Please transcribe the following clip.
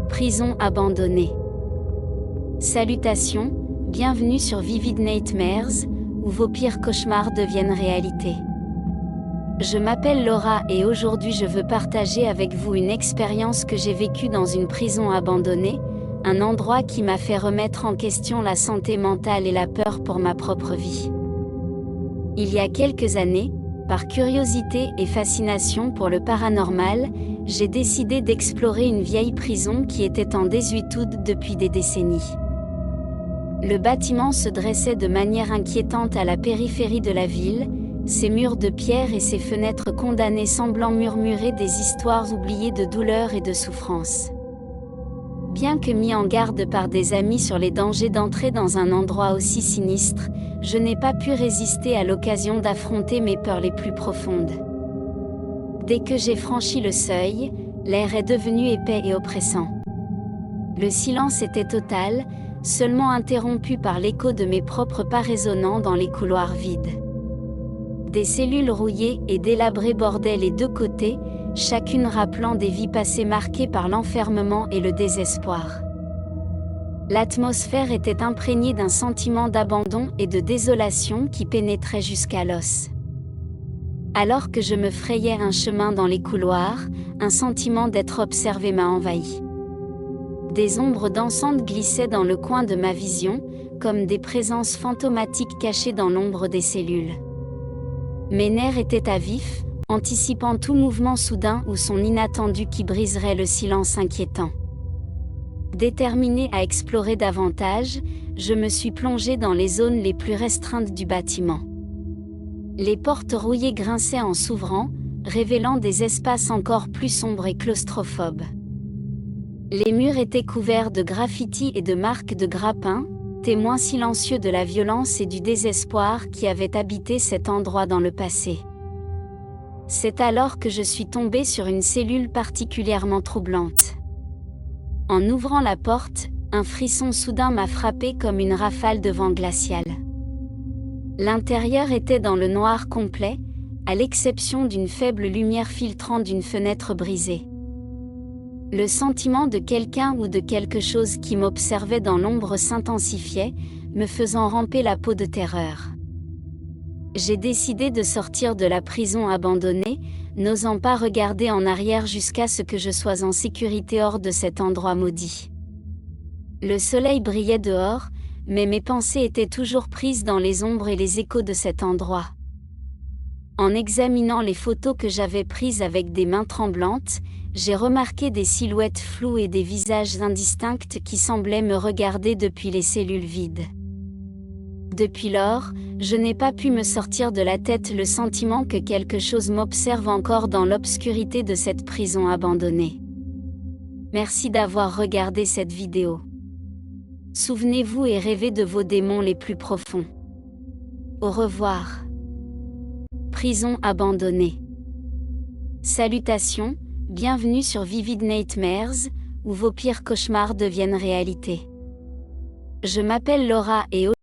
Prison abandonnée. Salutations, bienvenue sur Vivid Nightmares, où vos pires cauchemars deviennent réalité. Je m'appelle Laura et aujourd'hui je veux partager avec vous une expérience que j'ai vécue dans une prison abandonnée, un endroit qui m'a fait remettre en question la santé mentale et la peur pour ma propre vie. Il y a quelques années, par curiosité et fascination pour le paranormal, j'ai décidé d'explorer une vieille prison qui était en désuétude depuis des décennies. Le bâtiment se dressait de manière inquiétante à la périphérie de la ville, ses murs de pierre et ses fenêtres condamnées semblant murmurer des histoires oubliées de douleur et de souffrance. Bien que mis en garde par des amis sur les dangers d'entrer dans un endroit aussi sinistre, je n'ai pas pu résister à l'occasion d'affronter mes peurs les plus profondes. Dès que j'ai franchi le seuil, l'air est devenu épais et oppressant. Le silence était total, seulement interrompu par l'écho de mes propres pas résonnant dans les couloirs vides. Des cellules rouillées et délabrées bordaient les deux côtés, chacune rappelant des vies passées marquées par l'enfermement et le désespoir. L'atmosphère était imprégnée d'un sentiment d'abandon et de désolation qui pénétrait jusqu'à l'os. Alors que je me frayais un chemin dans les couloirs, un sentiment d'être observé m'a envahi. Des ombres dansantes glissaient dans le coin de ma vision, comme des présences fantomatiques cachées dans l'ombre des cellules. Mes nerfs étaient à vif, anticipant tout mouvement soudain ou son inattendu qui briserait le silence inquiétant. Déterminée à explorer davantage, je me suis plongée dans les zones les plus restreintes du bâtiment. Les portes rouillées grinçaient en s'ouvrant, révélant des espaces encore plus sombres et claustrophobes. Les murs étaient couverts de graffitis et de marques de grappins, témoins silencieux de la violence et du désespoir qui avaient habité cet endroit dans le passé. C'est alors que je suis tombée sur une cellule particulièrement troublante. En ouvrant la porte, un frisson soudain m'a frappé comme une rafale de vent glacial. L'intérieur était dans le noir complet, à l'exception d'une faible lumière filtrant d'une fenêtre brisée. Le sentiment de quelqu'un ou de quelque chose qui m'observait dans l'ombre s'intensifiait, me faisant ramper la peau de terreur. J'ai décidé de sortir de la prison abandonnée, n'osant pas regarder en arrière jusqu'à ce que je sois en sécurité hors de cet endroit maudit. Le soleil brillait dehors, mais mes pensées étaient toujours prises dans les ombres et les échos de cet endroit. En examinant les photos que j'avais prises avec des mains tremblantes, j'ai remarqué des silhouettes floues et des visages indistincts qui semblaient me regarder depuis les cellules vides. Depuis lors, je n'ai pas pu me sortir de la tête le sentiment que quelque chose m'observe encore dans l'obscurité de cette prison abandonnée. Merci d'avoir regardé cette vidéo. Souvenez-vous et rêvez de vos démons les plus profonds. Au revoir. Prison abandonnée. Salutations, bienvenue sur Vivid Nightmares, où vos pires cauchemars deviennent réalité. Je m'appelle Laura et